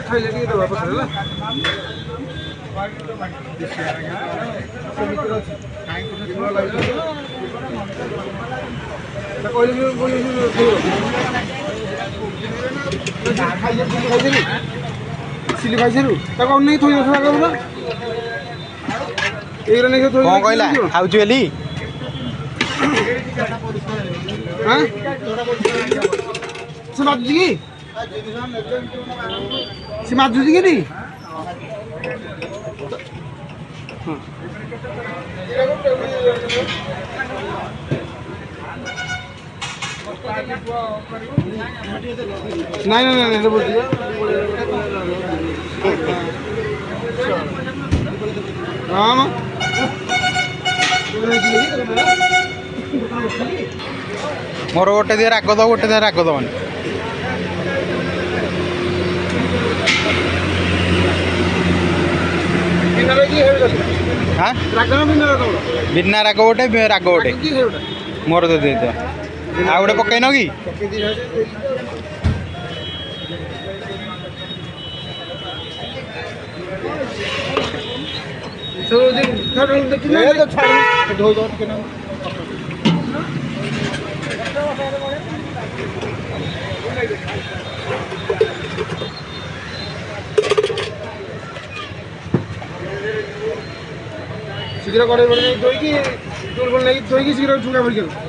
ଖାଇଲେ ଟିକେ ଦେବା ପଛରେ ହେଲା ଖାଇଦେବି ଚିଲି ଖାଇସାରୁ ତାକୁ ଅନେଇକି ଥୋଇ ଦଶ କର ଏଇଗୁରା ନେଇକି ଥୋଇ କଣ କହିଲା ଖାଉଛୁ ବୋଲି ସେ ମାଜୁଛି କି ସେ ମାଜୁଛି କି ନି ନାଇଁ ନାଇଁ ନାଇଁ ବୁଝି ହଁ ମୋର ଗୋଟେ ଦିଅ ରାଗ ଦବ ଗୋଟେ ଦିଅ ରାଗ ଦବନି ବିନା ରାଗ ଗୋଟେ ରାଗ ଗୋଟେ ମୋର ତ ଦେଇଦିଅ ଆଉ ଗୋଟେ ପକେଇନ କି ଶୀଘ୍ର କଡ଼େଇ ପଡ଼ି ନେଇକି ଧୋଇକି ନେଇକି ଧୋଇକି ଶୀଘ୍ର ଚୁଙ୍ଗା ଭରିକି